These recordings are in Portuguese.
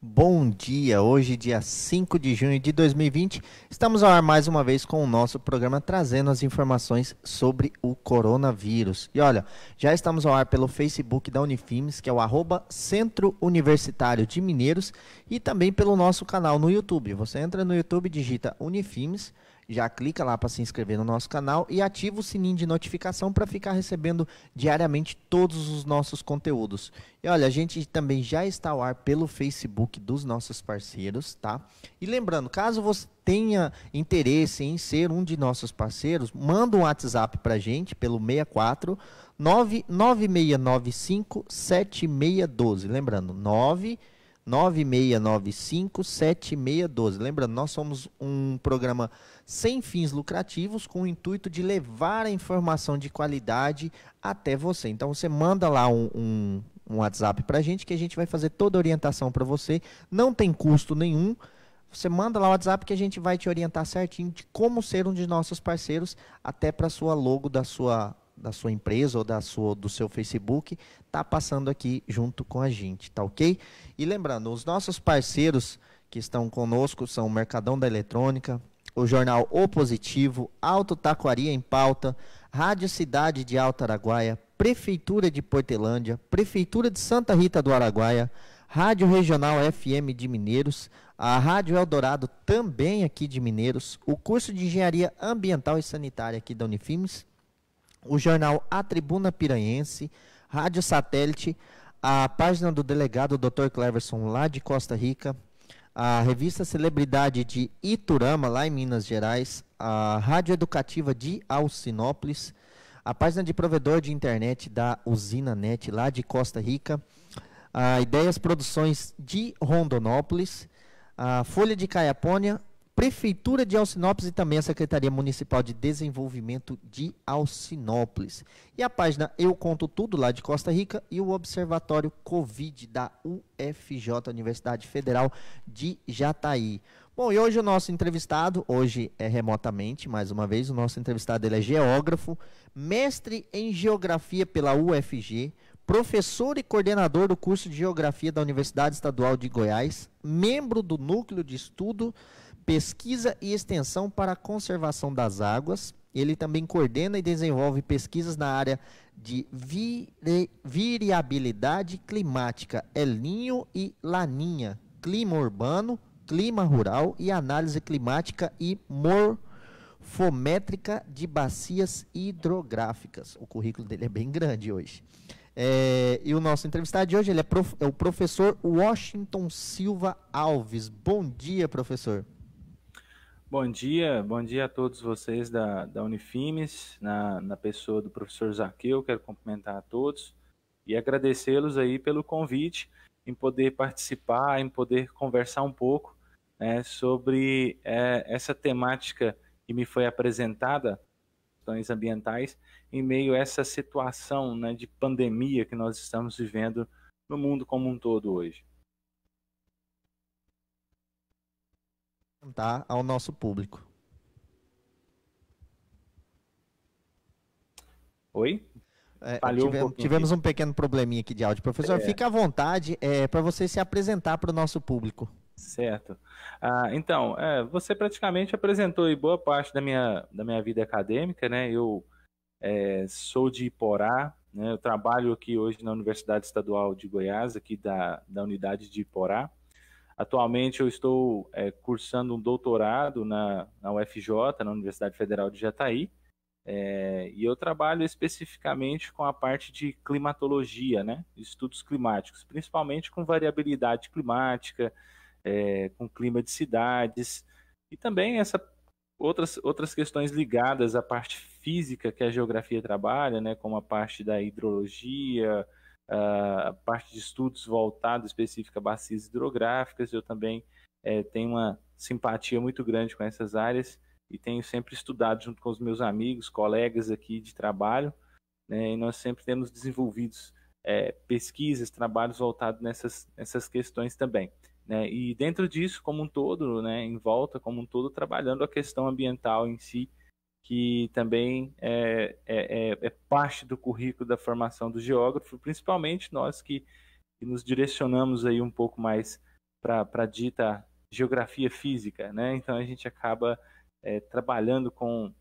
Bom dia, hoje dia 5 de junho de 2020, estamos ao ar mais uma vez com o nosso programa trazendo as informações sobre o coronavírus. E olha, já estamos ao ar pelo Facebook da Unifimes, que é o Centro Universitário de Mineiros, e também pelo nosso canal no YouTube. Você entra no YouTube, digita Unifimes, já clica lá para se inscrever no nosso canal e ativa o sininho de notificação para ficar recebendo diariamente todos os nossos conteúdos. E olha, a gente também já está ao ar pelo Facebook dos nossos parceiros, tá? E lembrando, caso você tenha interesse em ser um de nossos parceiros, manda um WhatsApp para a gente pelo 64 99695 7612. Lembrando, 9695 7612. Lembrando, nós somos um programa sem fins lucrativos, com o intuito de levar a informação de qualidade até você. Então você manda lá um WhatsApp para a gente, que a gente vai fazer toda a orientação para você. Não tem custo nenhum. Você manda lá o WhatsApp que a gente vai te orientar certinho de como ser um de nossos parceiros, até para a sua logo da sua empresa ou do seu Facebook, tá passando aqui junto com a gente, tá ok? E lembrando, os nossos parceiros que estão conosco são o Mercadão da Eletrônica, o jornal O Positivo, Alto Taquari em Pauta, Rádio Cidade de Alto Araguaia, Prefeitura de Portelândia, Prefeitura de Santa Rita do Araguaia, Rádio Regional FM de Mineiros, a Rádio Eldorado também aqui de Mineiros, o curso de Engenharia Ambiental e Sanitária aqui da Unifimes, o jornal A Tribuna Piranhense, Rádio Satélite, a página do delegado Dr. Cleverson lá de Costa Rica, a revista Celebridade de Iturama, lá em Minas Gerais, a Rádio Educativa de Alcinópolis, a página de provedor de internet da Usina Net, lá de Costa Rica, a Ideias Produções de Rondonópolis, a Folha de Caiapônia, Prefeitura de Alcinópolis e também a Secretaria Municipal de Desenvolvimento de Alcinópolis. E a página Eu Conto Tudo, lá de Costa Rica, e o Observatório Covid da UFJ, Universidade Federal de Jataí. Bom, e hoje o nosso entrevistado, hoje é remotamente, mais uma vez, o nosso entrevistado ele é geógrafo, mestre em Geografia pela UFG, professor e coordenador do curso de Geografia da Universidade Estadual de Goiás, membro do Núcleo de Estudo, Pesquisa e Extensão para a Conservação das Águas. Ele também coordena e desenvolve pesquisas na área de variabilidade climática, El Niño e Laninha, clima urbano, clima rural e análise climática e morfométrica de bacias hidrográficas. O currículo dele é bem grande hoje. E o nosso entrevistado de hoje ele é o professor Washington Silva Alves. Bom dia, professor. Bom dia a todos vocês da Unifimes, na pessoa do professor Zaqueu. Quero cumprimentar a todos e agradecê-los aí pelo convite, em poder participar, em poder conversar um pouco, né, sobre essa temática que me foi apresentada, questões ambientais, em meio a essa situação, né, de pandemia que nós estamos vivendo no mundo como um todo hoje. Tá, ao nosso público. Oi? Falhou um pouquinho Tivemos aqui. um pequeno probleminha aqui de áudio. Professor, fique à vontade para você se apresentar para o nosso público. Certo. Então, você praticamente apresentou aí boa parte da minha vida acadêmica, né? Eu sou de Iporá, né? Eu trabalho aqui hoje na Universidade Estadual de Goiás, aqui da unidade de Iporá. Atualmente eu estou cursando um doutorado na UFJ, na Universidade Federal de Jataí, e eu trabalho especificamente com a parte de climatologia, né? Estudos climáticos, principalmente com variabilidade climática, com clima de cidades, e também outras questões ligadas à parte física que a geografia trabalha, né? Como a parte da hidrologia, a parte de estudos voltados específica a bacias hidrográficas. Eu também tenho uma simpatia muito grande com essas áreas e tenho sempre estudado junto com os meus amigos, colegas aqui de trabalho, né, e nós sempre temos desenvolvido pesquisas, trabalhos voltados nessas questões também, né, e dentro disso, como um todo, né, em volta, como um todo, trabalhando a questão ambiental em si, que também é parte do currículo da formação do geógrafo, principalmente nós que nos direcionamos aí um pouco mais para a dita geografia física, né? Então a gente acaba trabalhando com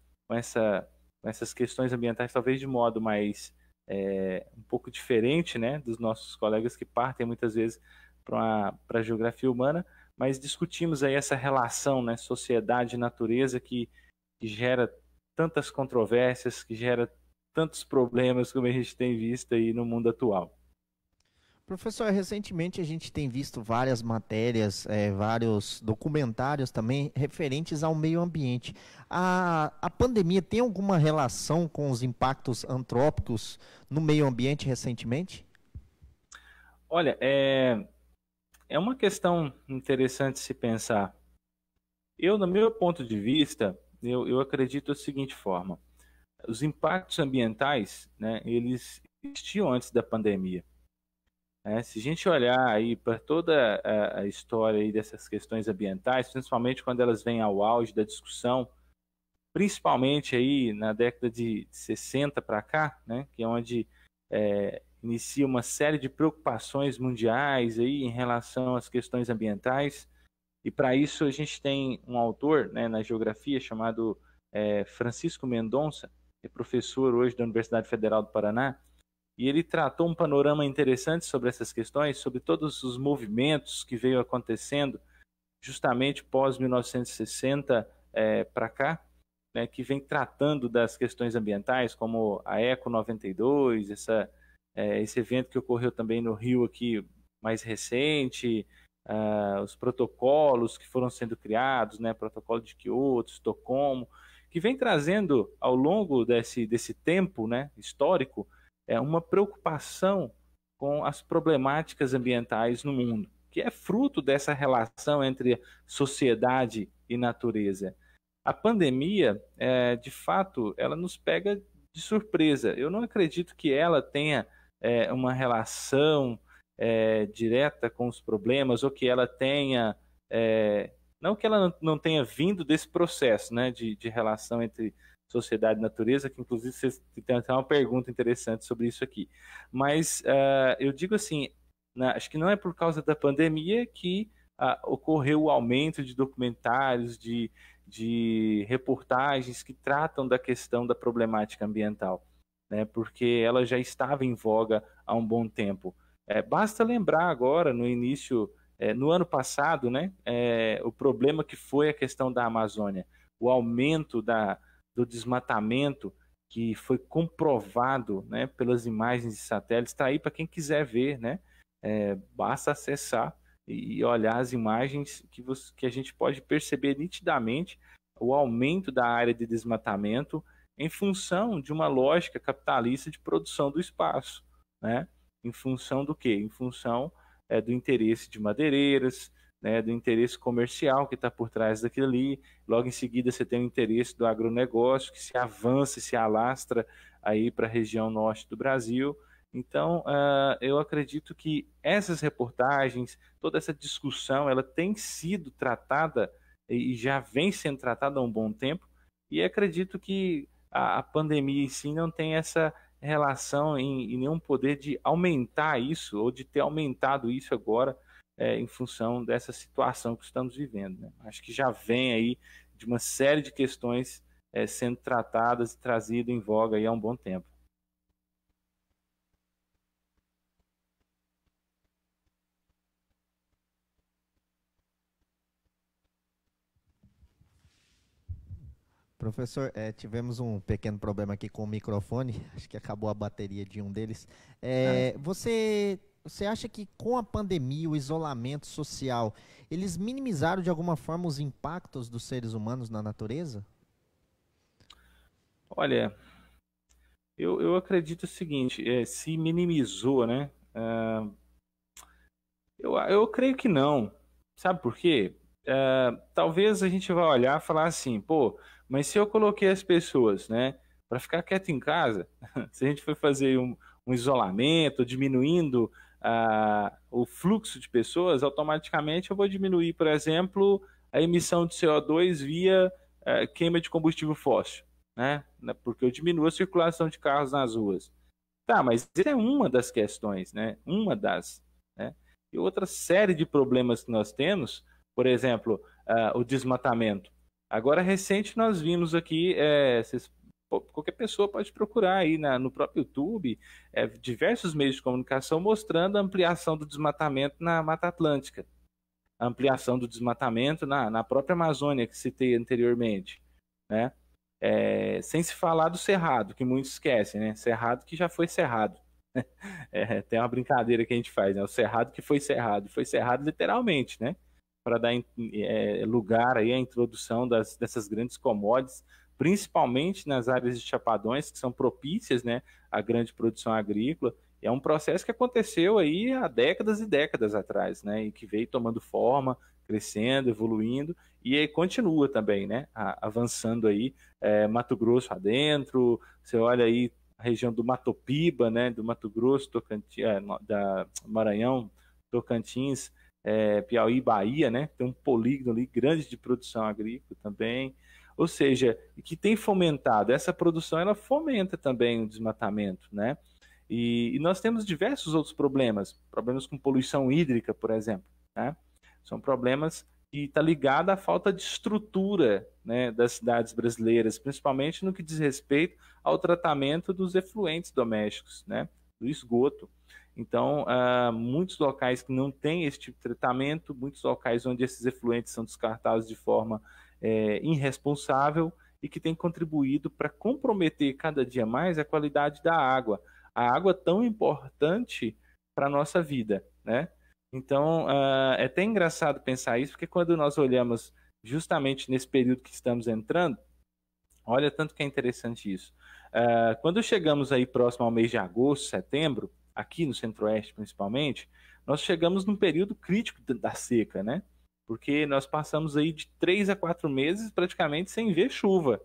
essas questões ambientais, talvez de modo mais um pouco diferente, né, dos nossos colegas que partem muitas vezes para a geografia humana, mas discutimos aí essa relação, né, sociedade e natureza que gera tantas controvérsias, que gera tantos problemas como a gente tem visto aí no mundo atual. Professor, recentemente a gente tem visto várias matérias, vários documentários também referentes ao meio ambiente. A pandemia tem alguma relação com os impactos antrópicos no meio ambiente recentemente? Olha, é uma questão interessante se pensar. Eu, no meu ponto de vista, eu acredito da seguinte forma: os impactos ambientais, né, eles existiam antes da pandemia. Se a gente olhar aí para toda a história aí dessas questões ambientais, principalmente quando elas vêm ao auge da discussão, principalmente aí na década de 60 para cá, né, que é onde inicia uma série de preocupações mundiais aí em relação às questões ambientais. E para isso a gente tem um autor, né, na geografia chamado Francisco Mendonça, que é professor hoje da Universidade Federal do Paraná, e ele tratou um panorama interessante sobre essas questões, sobre todos os movimentos que veio acontecendo justamente pós 1960 para cá, né, que vem tratando das questões ambientais, como a Eco 92, esse evento que ocorreu também no Rio aqui mais recente, os protocolos que foram sendo criados, né, protocolo de Kyoto, Estocolmo, que vem trazendo ao longo desse tempo, né, histórico, uma preocupação com as problemáticas ambientais no mundo, que é fruto dessa relação entre sociedade e natureza. A pandemia, de fato, ela nos pega de surpresa. Eu não acredito que ela tenha uma relação direta com os problemas, ou que ela tenha... não que ela não tenha vindo desse processo, né, de relação entre sociedade e natureza, que inclusive você tem até uma pergunta interessante sobre isso aqui. Mas eu digo assim, acho que não é por causa da pandemia que ocorreu o aumento de documentários, de reportagens que tratam da questão da problemática ambiental, né? Porque ela já estava em voga há um bom tempo. Basta lembrar agora, no início, no ano passado, né, o problema que foi a questão da Amazônia, o aumento do desmatamento que foi comprovado, né, pelas imagens de satélites. Está aí para quem quiser ver, né? Basta acessar e olhar as imagens que a gente pode perceber nitidamente o aumento da área de desmatamento em função de uma lógica capitalista de produção do espaço, né? Em função do quê? Em função do interesse de madeireiras, né, do interesse comercial que está por trás daquilo ali. Logo em seguida você tem o interesse do agronegócio, que se avança e se alastra aí para a região norte do Brasil. Então, eu acredito que essas reportagens, toda essa discussão, ela tem sido tratada e já vem sendo tratada há um bom tempo, e acredito que a pandemia em si não tem essa relação em nenhum poder de aumentar isso, ou de ter aumentado isso agora, em função dessa situação que estamos vivendo, né? Acho que já vem aí de uma série de questões sendo tratadas e trazidas em voga aí há um bom tempo. Professor, tivemos um pequeno problema aqui com o microfone, acho que acabou a bateria de um deles. Você acha que com a pandemia, o isolamento social, eles minimizaram de alguma forma os impactos dos seres humanos na natureza? Olha, eu acredito o seguinte, se minimizou, né? Eu creio que não. Sabe por quê? Talvez a gente vá olhar e falar assim, pô, mas se eu coloquei as pessoas, né, para ficar quieto em casa, se a gente for fazer um isolamento, diminuindo o fluxo de pessoas, automaticamente eu vou diminuir, por exemplo, a emissão de CO2 via queima de combustível fóssil, né? Porque eu diminuo a circulação de carros nas ruas. Tá, mas essa é uma das questões, né? Uma das, né? e outra série de problemas que nós temos, por exemplo, o desmatamento. Agora, recente, nós vimos aqui, qualquer pessoa pode procurar aí no próprio YouTube, diversos meios de comunicação mostrando a ampliação do desmatamento na Mata Atlântica, a ampliação do desmatamento na própria Amazônia, que citei anteriormente, né? Sem se falar do cerrado, que muitos esquecem, né? Cerrado que já foi cerrado. Tem uma brincadeira que a gente faz, né? O cerrado que foi cerrado literalmente, né? Para dar lugar aí à introdução dessas grandes commodities, principalmente nas áreas de chapadões, que são propícias, né, à grande produção agrícola. É um processo que aconteceu aí há décadas e décadas atrás, né, e que veio tomando forma, crescendo, evoluindo, e aí continua também, né, avançando aí, Mato Grosso adentro. Você olha aí a região do Mato Piba, né, do Mato Grosso, Tocantins, da Maranhão, Tocantins, Piauí, Bahia, né, tem um polígono ali grande de produção agrícola também. Ou seja, que tem fomentado essa produção, ela fomenta também o desmatamento, né? E nós temos diversos outros problemas com poluição hídrica, por exemplo, né? São problemas que estão ligados à falta de estrutura, né, das cidades brasileiras, principalmente no que diz respeito ao tratamento dos efluentes domésticos, né, do esgoto. Então, muitos locais que não têm esse tipo de tratamento, muitos locais onde esses efluentes são descartados de forma irresponsável e que tem contribuído para comprometer cada dia mais a qualidade da água. A água tão importante para a nossa vida, né? Então, é até engraçado pensar isso, porque quando nós olhamos justamente nesse período que estamos entrando, olha tanto que é interessante isso. Quando chegamos aí próximo ao mês de agosto, setembro, aqui no Centro-Oeste principalmente, nós chegamos num período crítico da seca, né? Porque nós passamos aí de 3 a 4 meses praticamente sem ver chuva,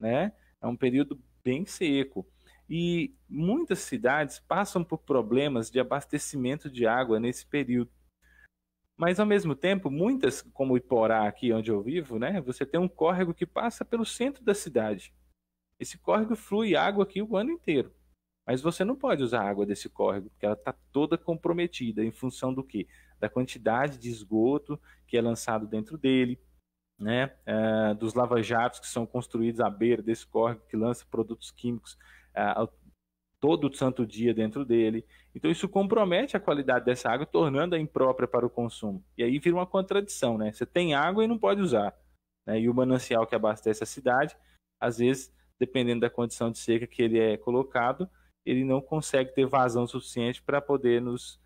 né? É um período bem seco. E muitas cidades passam por problemas de abastecimento de água nesse período. Mas, ao mesmo tempo, muitas, como Iporá, aqui onde eu vivo, né? Você tem um córrego que passa pelo centro da cidade. Esse córrego flui água aqui o ano inteiro. Mas você não pode usar a água desse córrego, porque ela está toda comprometida em função do quê? Da quantidade de esgoto que é lançado dentro dele, né? Dos lava-jatos que são construídos à beira desse córrego, que lança produtos químicos todo santo dia dentro dele. Então isso compromete a qualidade dessa água, tornando-a imprópria para o consumo. E aí vira uma contradição, né? Você tem água e não pode usar, né? E o manancial que abastece a cidade, às vezes, dependendo da condição de seca que ele é colocado, ele não consegue ter vazão suficiente para poder nos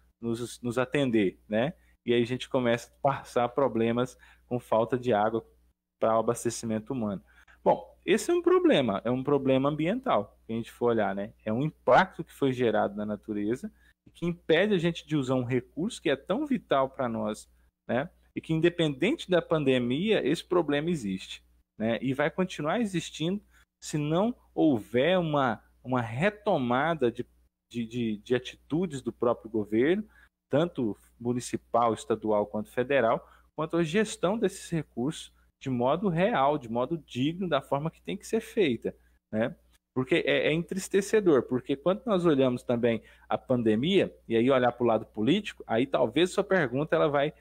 atender, né? E aí a gente começa a passar problemas com falta de água para o abastecimento humano. Bom, esse é um problema ambiental, se a gente for olhar, né? É um impacto que foi gerado na natureza e que impede a gente de usar um recurso que é tão vital para nós, né? E que, independente da pandemia, esse problema existe, né? E vai continuar existindo se não houver uma retomada de atitudes do próprio governo, tanto municipal, estadual quanto federal, quanto a gestão desses recursos de modo real, de modo digno, da forma que tem que ser feita, né? Porque é entristecedor, porque quando nós olhamos também a pandemia, e aí olhar para o lado político, aí talvez sua pergunta ela vai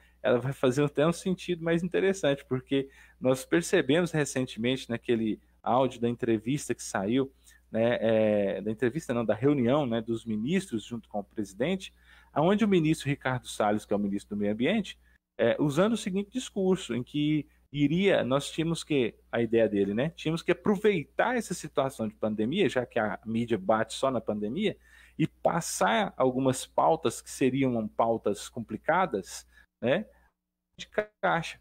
fazer até um sentido mais interessante, porque nós percebemos recentemente naquele áudio da entrevista que saiu, né, da reunião, né, dos ministros junto com o presidente, onde o ministro Ricardo Salles, que é o ministro do Meio Ambiente, usando o seguinte discurso, em que nós tínhamos que, a ideia dele, né, tínhamos que aproveitar essa situação de pandemia, já que a mídia bate só na pandemia, e passar algumas pautas que seriam pautas complicadas, né, de caixa.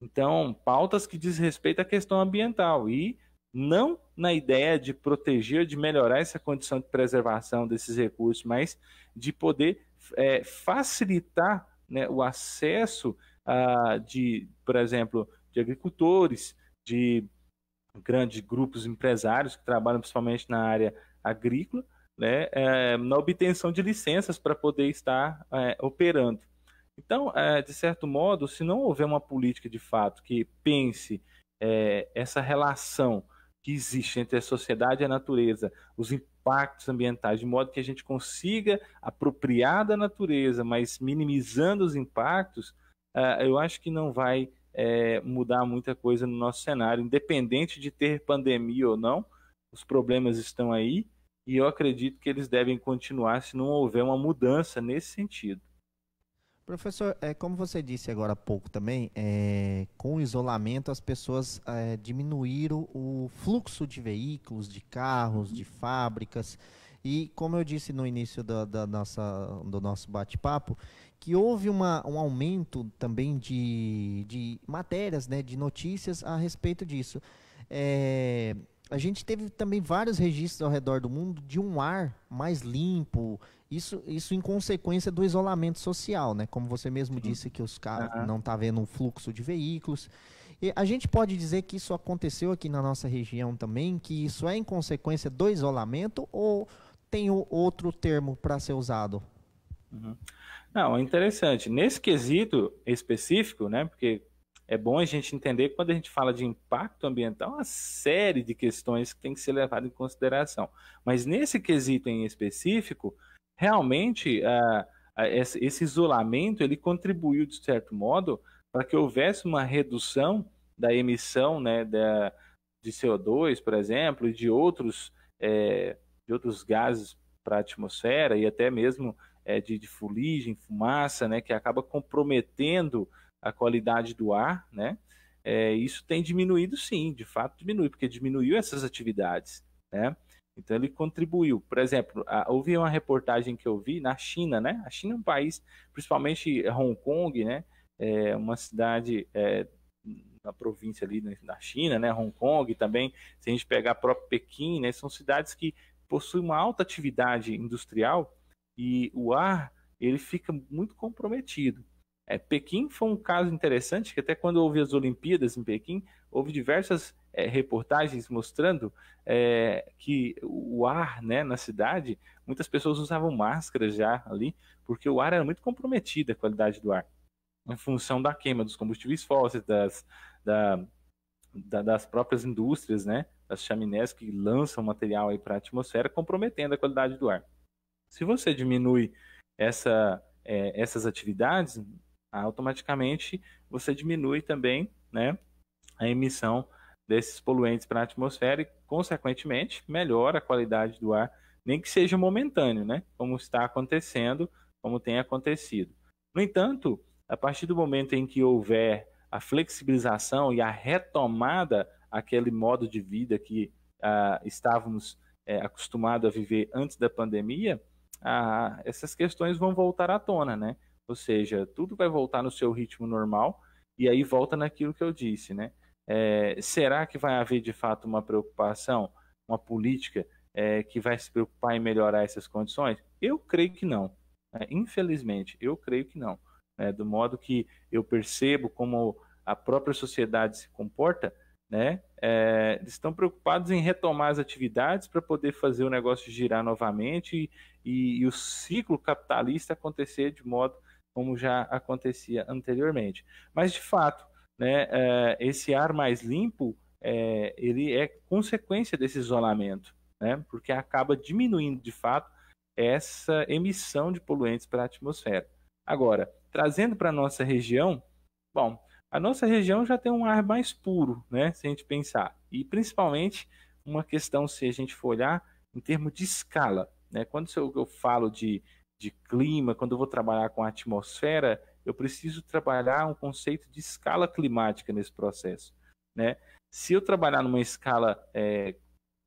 Então, pautas que diz respeito à questão ambiental e não na ideia de proteger, de melhorar essa condição de preservação desses recursos, mas de poder facilitar, né, o acesso por exemplo, de agricultores, de grandes grupos empresários que trabalham principalmente na área agrícola, né, na obtenção de licenças para poder estar operando. Então, de certo modo, se não houver uma política de fato que pense essa relação que existe entre a sociedade e a natureza, impactos ambientais, de modo que a gente consiga apropriar da natureza, mas minimizando os impactos, eu acho que não vai mudar muita coisa no nosso cenário, independente de ter pandemia ou não, os problemas estão aí, e eu acredito que eles devem continuar se não houver uma mudança nesse sentido. Professor, como você disse agora há pouco também, com o isolamento as pessoas diminuíram o fluxo de veículos, de carros, de fábricas, e como eu disse no início do nosso bate-papo, que houve um aumento também de matérias, né, de notícias a respeito disso. A gente teve também vários registros ao redor do mundo de um ar mais limpo, isso em consequência do isolamento social, né? Como você mesmo disse que os carros não tá vendo um fluxo de veículos. E a gente pode dizer que isso aconteceu aqui na nossa região também, que isso é em consequência do isolamento ou tem outro termo para ser usado? Não, é interessante. Nesse quesito específico, né? Porque é bom a gente entender que quando a gente fala de impacto ambiental, uma série de questões que tem que ser levada em consideração. Mas nesse quesito em específico, realmente esse isolamento ele contribuiu de certo modo para que houvesse uma redução da emissão, né, de CO2, por exemplo, e de outros gases para a atmosfera e até mesmo de fuligem, fumaça, né, que acaba comprometendo a qualidade do ar, né? Isso tem diminuído, sim, de fato diminui, porque diminuiu essas atividades, né? Então ele contribuiu. Por exemplo, houve uma reportagem que eu vi na China, né? A China é um país, principalmente Hong Kong, né? Uma cidade na província ali na China, né? Hong Kong também, se a gente pegar a própria Pequim, né? São cidades que possuem uma alta atividade industrial e o ar ele fica muito comprometido. Pequim foi um caso interessante, que até quando houve as Olimpíadas em Pequim, houve diversas reportagens mostrando que o ar, né, na cidade, muitas pessoas usavam máscaras já ali, porque o ar era muito comprometido, a qualidade do ar, em função da queima dos combustíveis fósseis, das próprias indústrias, né, das chaminés que lançam material para a atmosfera, comprometendo a qualidade do ar. Se você diminui essas atividades, automaticamente você diminui também, né, a emissão desses poluentes para a atmosfera e, consequentemente, melhora a qualidade do ar, nem que seja momentâneo, né, como está acontecendo, como tem acontecido. No entanto, a partir do momento em que houver a flexibilização e a retomada àquele modo de vida que estávamos acostumados a viver antes da pandemia, essas questões vão voltar à tona, né? Ou seja, tudo vai voltar no seu ritmo normal e aí volta naquilo que eu disse, né? Será que vai haver de fato uma preocupação, uma política que vai se preocupar em melhorar essas condições? Eu creio que não. Infelizmente, eu creio que não. Do modo que eu percebo como a própria sociedade se comporta, né? Eles estão preocupados em retomar as atividades para poder fazer o negócio girar novamente e o ciclo capitalista acontecer de modo como já acontecia anteriormente. Mas, de fato, né, esse ar mais limpo, ele é consequência desse isolamento, né, porque acaba diminuindo, de fato, essa emissão de poluentes para a atmosfera. Agora, trazendo para a nossa região, bom, a nossa região já tem um ar mais puro, né, se a gente pensar, e principalmente uma questão, se a gente for olhar, em termos de escala, né, quando eu falo de clima, quando eu vou trabalhar com a atmosfera, eu preciso trabalhar um conceito de escala climática nesse processo, né? Se eu trabalhar numa escala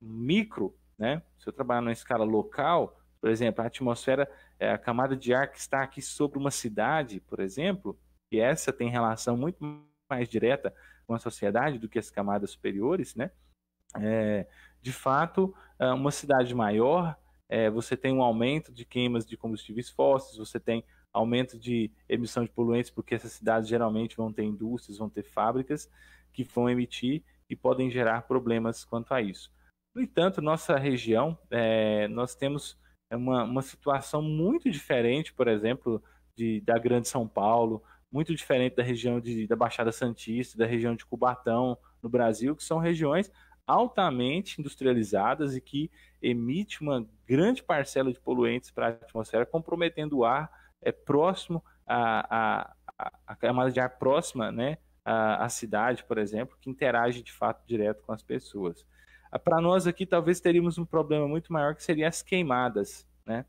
micro, né? Se eu trabalhar numa escala local, por exemplo, a atmosfera é a camada de ar que está aqui sobre uma cidade, por exemplo, e essa tem relação muito mais direta com a sociedade do que as camadas superiores, né? De fato, uma cidade maior, você tem um aumento de queimas de combustíveis fósseis, você tem aumento de emissão de poluentes, porque essas cidades geralmente vão ter indústrias, vão ter fábricas que vão emitir e podem gerar problemas quanto a isso. No entanto, nossa região, nós temos uma situação muito diferente, por exemplo, da Grande São Paulo, muito diferente da região da Baixada Santista, da região de Cubatão, no Brasil, que são regiões altamente industrializadas e que emite uma grande parcela de poluentes para a atmosfera, comprometendo o ar próximo a camada de ar próxima, né, à cidade, por exemplo, que interage de fato direto com as pessoas. Para nós aqui, talvez teríamos um problema muito maior, que seria as queimadas, né,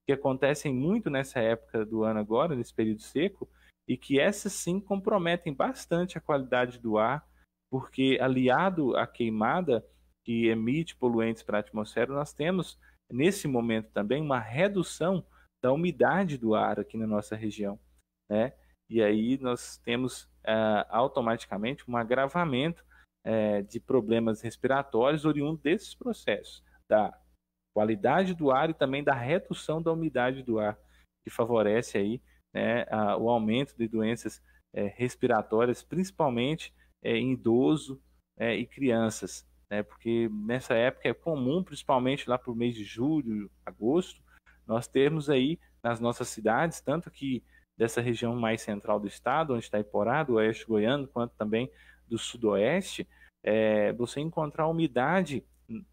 que acontecem muito nessa época do ano agora, nesse período seco, e que essas sim comprometem bastante a qualidade do ar, porque aliado à queimada que emite poluentes para a atmosfera, nós temos nesse momento também uma redução da umidade do ar aqui na nossa região, né? E aí nós temos automaticamente um agravamento de problemas respiratórios oriundos desses processos, da qualidade do ar e também da redução da umidade do ar, que favorece aí, né, o aumento de doenças respiratórias, principalmente em idoso e crianças, né, porque nessa época é comum, principalmente lá por mês de julho, agosto, nós termos aí nas nossas cidades, tanto que dessa região mais central do estado, onde está Iporá, do oeste goiano, quanto também do sudoeste, você encontrar umidade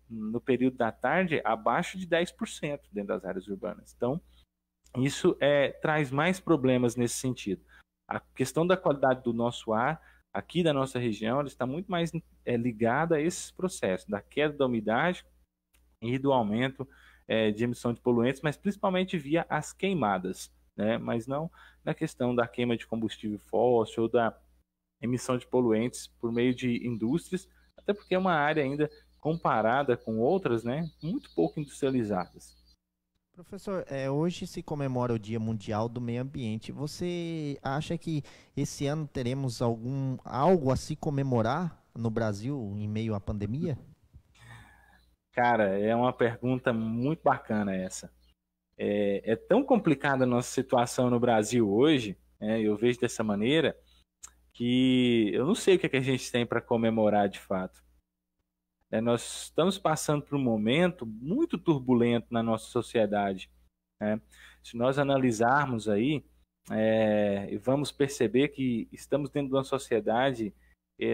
no período da tarde abaixo de 10% dentro das áreas urbanas. Então, isso traz mais problemas nesse sentido. A questão da qualidade do nosso ar, aqui da nossa região, ela está muito mais ligada a esses processos, da queda da umidade e do aumento de emissão de poluentes, mas principalmente via as queimadas, né? Mas não na questão da queima de combustível fóssil ou da emissão de poluentes por meio de indústrias, até porque é uma área ainda comparada com outras, né, muito pouco industrializadas. Professor, hoje se comemora o Dia Mundial do Meio Ambiente. Você acha que esse ano teremos algo a se comemorar no Brasil em meio à pandemia? Cara, é uma pergunta muito bacana essa. É tão complicada a nossa situação no Brasil hoje, eu vejo dessa maneira, que eu não sei o que a gente tem para comemorar de fato. Nós estamos passando por um momento muito turbulento na nossa sociedade, né? Se nós analisarmos aí, vamos perceber que estamos dentro de uma sociedade,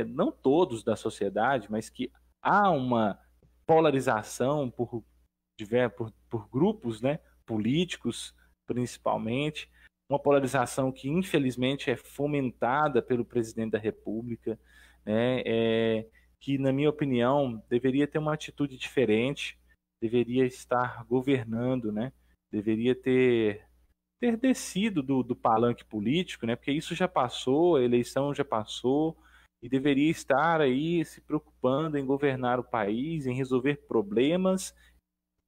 não todos da sociedade, mas que há uma polarização por grupos, né, políticos, principalmente, uma polarização que infelizmente é fomentada pelo presidente da República, né, que, na minha opinião, deveria ter uma atitude diferente, deveria estar governando, né, deveria ter descido do palanque político, né, porque isso já passou, a eleição já passou, e deveria estar aí se preocupando em governar o país, em resolver problemas,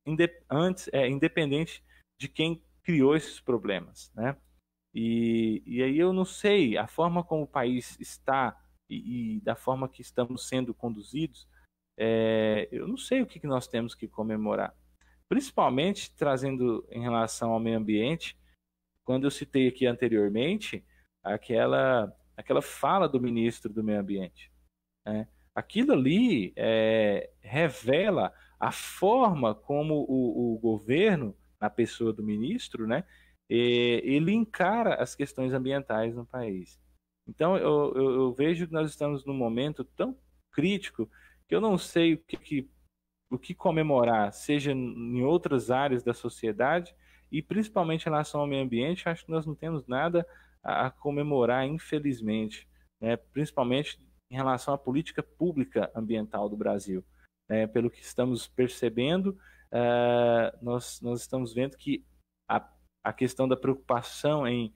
independente de quem criou esses problemas, né? E aí eu não sei, a forma como o país está e da forma que estamos sendo conduzidos, eu não sei o que nós temos que comemorar. Principalmente trazendo em relação ao meio ambiente, quando eu citei aqui anteriormente aquela fala do ministro do Meio Ambiente, né? Aquilo ali revela a forma como o governo, na pessoa do ministro, né, ele encara as questões ambientais no país. Então, eu vejo que nós estamos num momento tão crítico que eu não sei o que comemorar, seja em outras áreas da sociedade e principalmente em relação ao meio ambiente. Acho que nós não temos nada a comemorar, infelizmente, né? Principalmente em relação à política pública ambiental do Brasil. Pelo que estamos percebendo, nós estamos vendo que a questão da preocupação em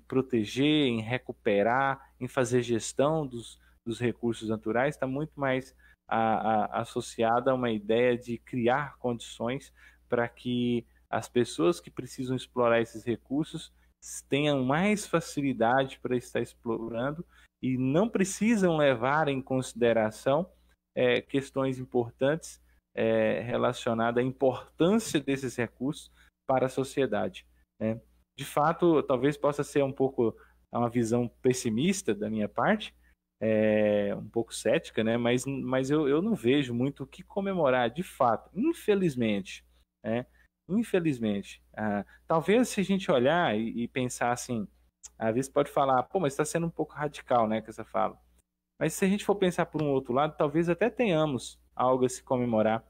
proteger, em recuperar, em fazer gestão dos recursos naturais está muito mais associada a uma ideia de criar condições para que as pessoas que precisam explorar esses recursos tenham mais facilidade para estar explorando e não precisam levar em consideração questões importantes relacionadas à importância desses recursos para a sociedade, né? De fato, talvez possa ser um pouco uma visão pessimista da minha parte, um pouco cética, né? Mas eu não vejo muito o que comemorar de fato, infelizmente, né? Infelizmente. Talvez se a gente olhar e pensar assim, às vezes pode falar, pô, mas está sendo um pouco radical, né, com essa fala. Mas se a gente for pensar por um outro lado, talvez até tenhamos algo a se comemorar.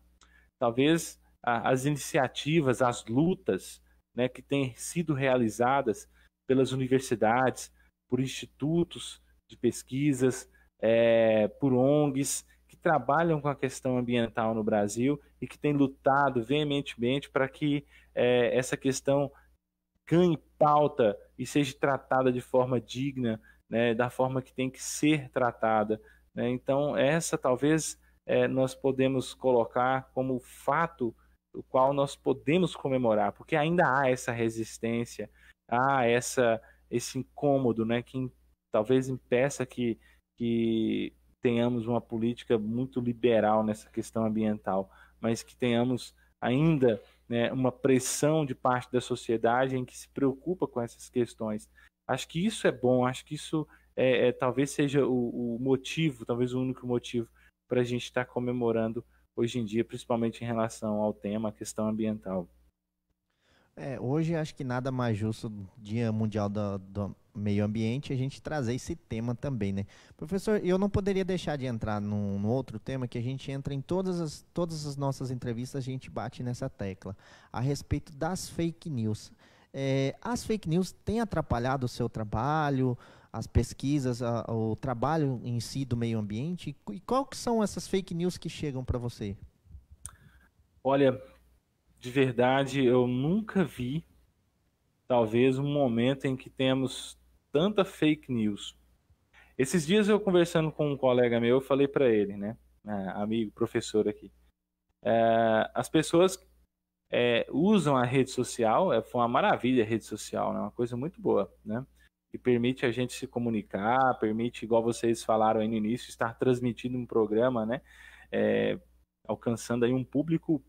Talvez as iniciativas, as lutas, né, que têm sido realizadas pelas universidades, por institutos de pesquisas, por ONGs, que trabalham com a questão ambiental no Brasil e que têm lutado veementemente para que essa questão ganhe pauta e seja tratada de forma digna, né, da forma que tem que ser tratada, né? Então, essa talvez nós podemos colocar como fato o qual nós podemos comemorar, porque ainda há essa resistência, há esse incômodo, né, que talvez impeça que tenhamos uma política muito liberal nessa questão ambiental, mas que tenhamos ainda, né, uma pressão de parte da sociedade em que se preocupa com essas questões. Acho que isso é bom, acho que isso talvez seja o motivo, talvez o único motivo para a gente estar comemorando hoje em dia, principalmente em relação ao tema, a questão ambiental. Hoje acho que nada mais justo Dia Mundial do Meio Ambiente a gente trazer esse tema também, né? Professor, eu não poderia deixar de entrar num outro tema que a gente entra em todas as nossas entrevistas, a gente bate nessa tecla, a respeito das fake news. As fake news têm atrapalhado o seu trabalho, as pesquisas, o trabalho em si do meio ambiente? E qual que são essas fake news que chegam para você? Olha, de verdade, eu nunca vi, talvez, um momento em que temos tanta fake news. Esses dias eu conversando com um colega meu, eu falei para ele, né, amigo, professor aqui, as pessoas usam a rede social, foi uma maravilha a rede social, né, uma coisa muito boa, né, que permite a gente se comunicar, permite, igual vocês falaram aí no início, estar transmitindo um programa, né, alcançando aí um público,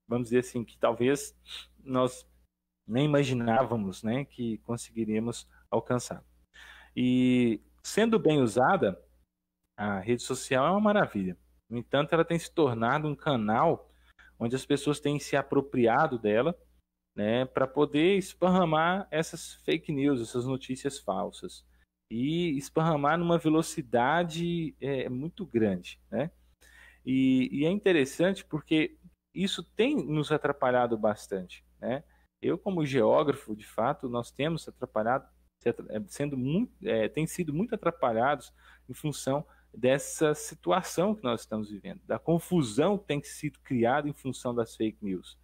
vamos dizer assim, que talvez nós nem imaginávamos, né, que conseguiríamos alcançar. E sendo bem usada, a rede social é uma maravilha. No entanto, ela tem se tornado um canal onde as pessoas têm se apropriado dela, né, para poder esparramar essas fake news, essas notícias falsas. E esparramar numa velocidade muito grande, né? E é interessante porque isso tem nos atrapalhado bastante, né? Eu, como geógrafo, de fato, nós temos atrapalhado, tem sido muito atrapalhados em função dessa situação que nós estamos vivendo, da confusão que tem sido criada em função das fake news.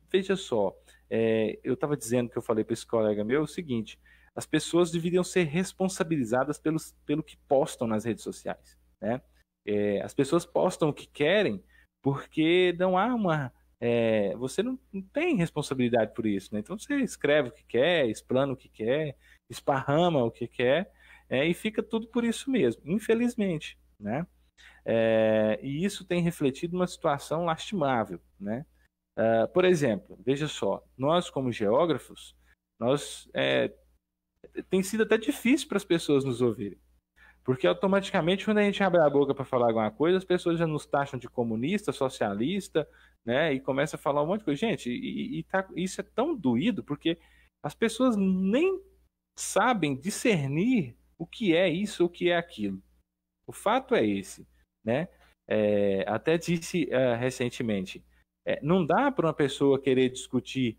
Veja só, eu estava dizendo que eu falei para esse colega meu o seguinte: as pessoas deveriam ser responsabilizadas pelo que postam nas redes sociais, né? As pessoas postam o que querem porque não há você não tem responsabilidade por isso, né? Então você escreve o que quer, explana o que quer, esparrama o que quer, e fica tudo por isso mesmo, infelizmente, né? E isso tem refletido uma situação lastimável, né? Por exemplo, veja só, nós como geógrafos, tem sido até difícil para as pessoas nos ouvirem. Porque automaticamente, quando a gente abre a boca para falar alguma coisa, as pessoas já nos taxam de comunista, socialista, né? E começa a falar um monte de coisa. Gente, isso é tão doído, porque as pessoas nem sabem discernir o que é isso, o que é aquilo. O fato é esse, né? Até disse recentemente, não dá para uma pessoa querer discutir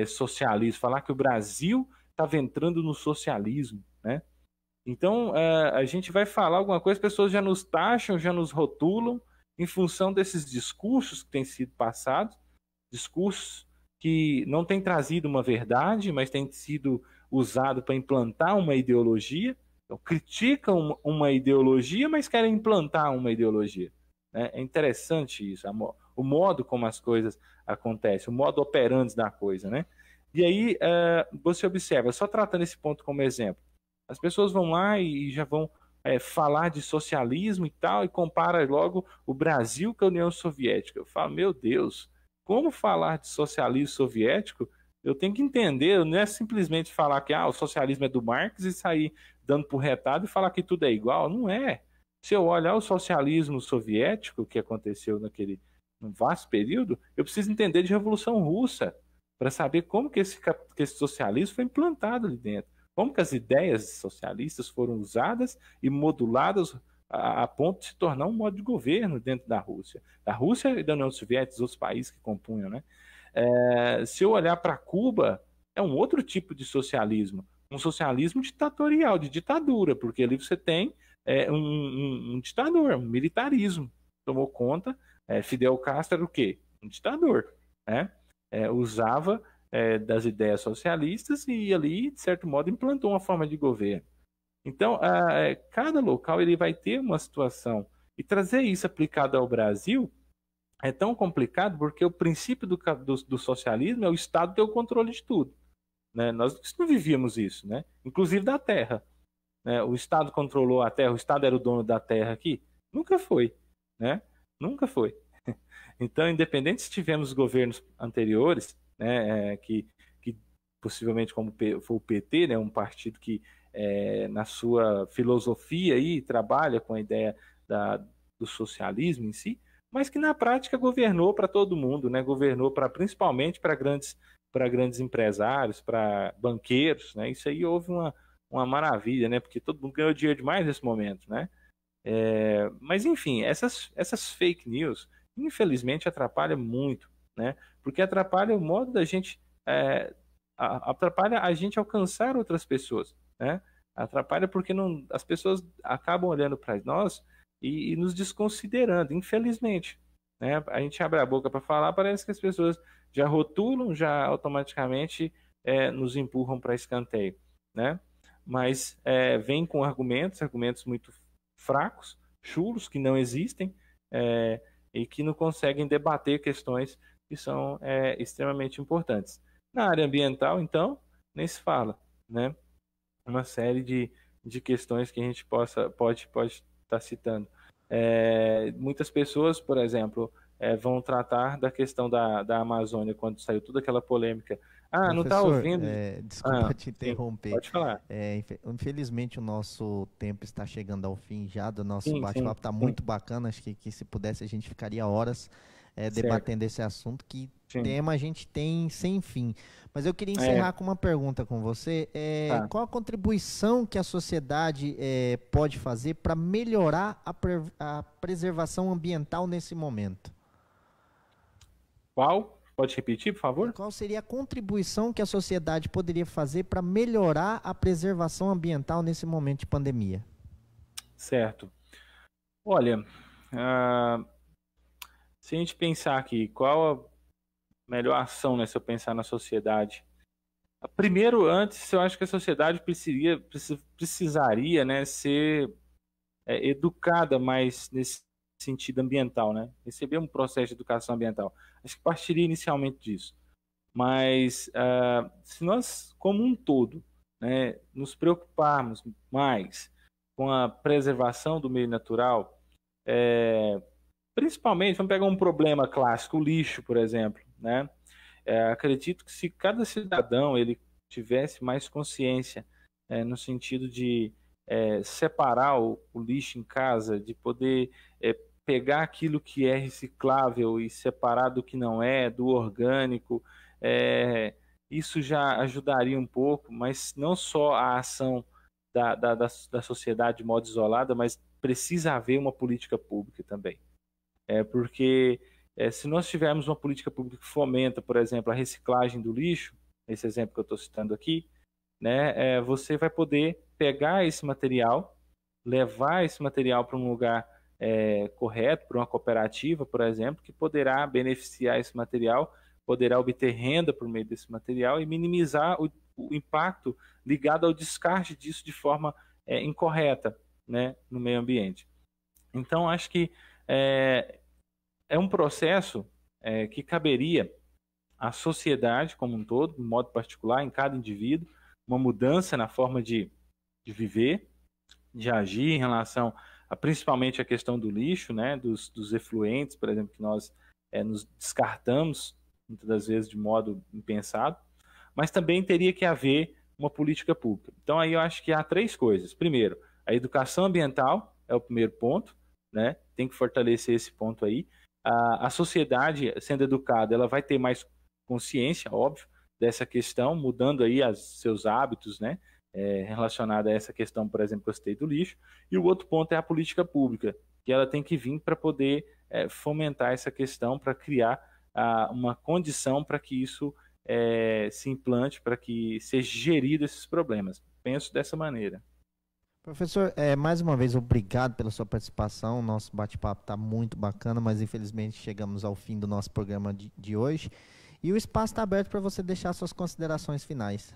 socialismo, falar que o Brasil estava entrando no socialismo, né? Então, a gente vai falar alguma coisa, as pessoas já nos taxam, já nos rotulam em função desses discursos que têm sido passados, discursos que não têm trazido uma verdade, mas têm sido usados para implantar uma ideologia. Então, criticam uma ideologia, mas querem implantar uma ideologia, né? É interessante isso, o modo como as coisas acontecem, o modo operandi da coisa, né? E aí, você observa, só tratando esse ponto como exemplo, as pessoas vão lá e já vão falar de socialismo e tal, e compara logo o Brasil com a União Soviética. Eu falo, meu Deus, como falar de socialismo soviético? Eu tenho que entender, não é simplesmente falar que o socialismo é do Marx e sair dando por retado e falar que tudo é igual. Não é. Se eu olhar o socialismo soviético que aconteceu num vasto período, eu preciso entender de Revolução Russa para saber como que esse socialismo foi implantado ali dentro. Como que as ideias socialistas foram usadas e moduladas a ponto de se tornar um modo de governo dentro da Rússia e da União Soviética, os outros países que compunham, né? Se eu olhar para Cuba, é um outro tipo de socialismo, um socialismo ditatorial, de ditadura, porque ali você tem um ditador, um militarismo tomou conta. Fidel Castro era o quê? Um ditador, né? Usava das ideias socialistas e ali, de certo modo, implantou uma forma de governo. Então, cada local ele vai ter uma situação. E trazer isso aplicado ao Brasil é tão complicado porque o princípio do socialismo é o Estado ter o controle de tudo, né? Nós não vivíamos isso, né? Inclusive da terra, né? O Estado controlou a terra, o Estado era o dono da terra aqui? Nunca foi, né? Nunca foi. Então, independente se tivemos governos anteriores, né, que possivelmente como foi o PT, né, um partido que na sua filosofia aí trabalha com a ideia do socialismo em si, mas que na prática governou para todo mundo, né? Governou principalmente para grandes empresários, para banqueiros, né? Isso aí houve uma maravilha, né? Porque todo mundo ganhou dinheiro demais nesse momento, né? Mas enfim, essas fake news, infelizmente, atrapalham muito, né? Porque atrapalha o modo da gente atrapalha a gente alcançar outras pessoas, né? Atrapalha porque as pessoas acabam olhando para nós e nos desconsiderando, infelizmente, né? A gente abre a boca para falar, parece que as pessoas já rotulam, já automaticamente nos empurram para escanteio, né? Mas vem com argumentos muito fracos, chulos, que não existem e que não conseguem debater questões que são extremamente importantes. Na área ambiental, então, nem se fala, né? Uma série de questões que a gente pode estar citando. Muitas pessoas, por exemplo, vão tratar da questão da Amazônia, quando saiu toda aquela polêmica. Não está Professor, ouvindo? desculpa te Sim, interromper. pode falar. Infelizmente o nosso tempo está chegando ao fim já do nosso Sim, bate-papo. Está sim. muito bacana. Acho que se pudesse a gente ficaria horas debatendo esse assunto. Que Sim. tema a gente tem sem fim. Mas eu queria encerrar com uma pergunta com você. Tá. Qual a contribuição que a sociedade pode fazer para melhorar a preservação ambiental nesse momento? Qual? Pode repetir, por favor? Qual seria a contribuição que a sociedade poderia fazer para melhorar a preservação ambiental nesse momento de pandemia? Certo. Olha, se a gente pensar aqui, qual a melhor ação, né, se eu pensar na sociedade? Primeiro, antes, eu acho que a sociedade precisaria, né, ser educada mais nesse sentido ambiental, né? Receber um processo de educação ambiental. Acho que partiria inicialmente disso. Mas se nós, como um todo, né, nos preocuparmos mais com a preservação do meio natural, principalmente, vamos pegar um problema clássico, o lixo, por exemplo, né? Acredito que se cada cidadão ele tivesse mais consciência no sentido de separar o lixo em casa, de poder pegar aquilo que é reciclável e separar do que não é, do orgânico, isso já ajudaria um pouco, mas não só a ação da sociedade de modo isolado, mas precisa haver uma política pública também. Porque se nós tivermos uma política pública que fomenta, por exemplo, a reciclagem do lixo, esse exemplo que eu estou citando aqui, né, você vai poder pegar esse material, levar esse material para um lugar correto, para uma cooperativa, por exemplo, que poderá beneficiar esse material, poderá obter renda por meio desse material e minimizar o impacto ligado ao descarte disso de forma incorreta, né, no meio ambiente. Então, acho que é um processo que caberia à sociedade como um todo, de modo particular, em cada indivíduo, uma mudança na forma de viver, de agir em relação principalmente a questão do lixo, né, dos efluentes, por exemplo, que nós nos descartamos muitas das vezes de modo impensado, mas também teria que haver uma política pública. Então aí eu acho que há três coisas. Primeiro, a educação ambiental é o primeiro ponto, né? Tem que fortalecer esse ponto aí. A sociedade sendo educada, ela vai ter mais consciência, óbvio, dessa questão, mudando aí seus hábitos, né? relacionada a essa questão, por exemplo, que eu citei do lixo. E o outro ponto é a política pública, que ela tem que vir para poder fomentar essa questão, para criar uma condição para que isso se implante, para que seja gerido esses problemas. Penso dessa maneira. Professor, mais uma vez, obrigado pela sua participação. Nosso bate-papo está muito bacana, mas infelizmente chegamos ao fim do nosso programa de hoje. E o espaço está aberto para você deixar suas considerações finais.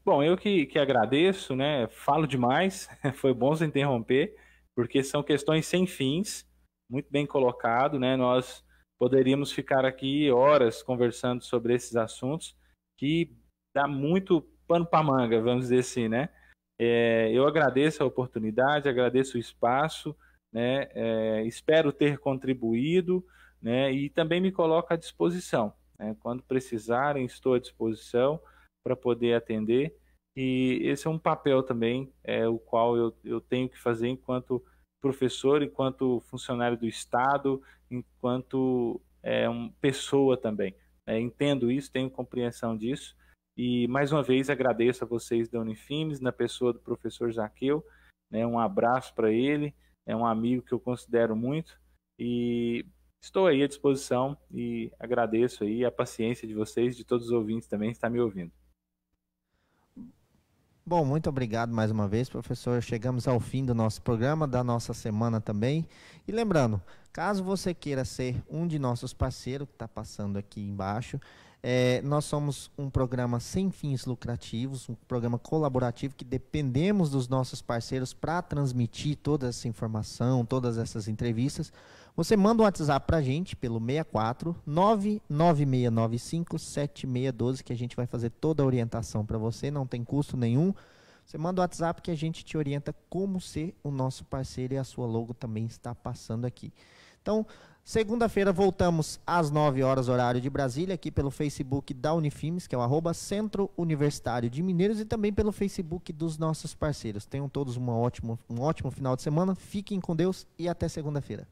Bom, eu que agradeço, né? Falo demais, foi bom você interromper, porque são questões sem fins, muito bem colocado, né? Nós poderíamos ficar aqui horas conversando sobre esses assuntos, que dá muito pano para manga, vamos dizer assim, né? Eu agradeço a oportunidade, agradeço o espaço, né? Espero ter contribuído, né? E também me coloco à disposição, né? Quando precisarem, estou à disposição para poder atender. E esse é um papel também, o qual eu tenho que fazer enquanto professor, enquanto funcionário do Estado, enquanto pessoa também. Entendo isso, tenho compreensão disso. E, mais uma vez, agradeço a vocês da Unifimes, na pessoa do professor Zaqueu, né? Um abraço para ele, é um amigo que eu considero muito, e estou aí à disposição e agradeço aí a paciência de vocês, de todos os ouvintes também que estão me ouvindo. Bom, muito obrigado mais uma vez, professor. Chegamos ao fim do nosso programa, da nossa semana também. E lembrando, caso você queira ser um de nossos parceiros, que está passando aqui embaixo, nós somos um programa sem fins lucrativos, um programa colaborativo que dependemos dos nossos parceiros para transmitir toda essa informação, todas essas entrevistas. Você manda um WhatsApp para a gente pelo 64 99695 7612, que a gente vai fazer toda a orientação para você, não tem custo nenhum. Você manda o WhatsApp que a gente te orienta como ser o nosso parceiro, e a sua logo também está passando aqui. Então, segunda-feira voltamos às 9 horas, horário de Brasília, aqui pelo Facebook da Unifimes, que é o @Centro Universitário de Mineiros, e também pelo Facebook dos nossos parceiros. Tenham todos um ótimo final de semana, fiquem com Deus e até segunda-feira.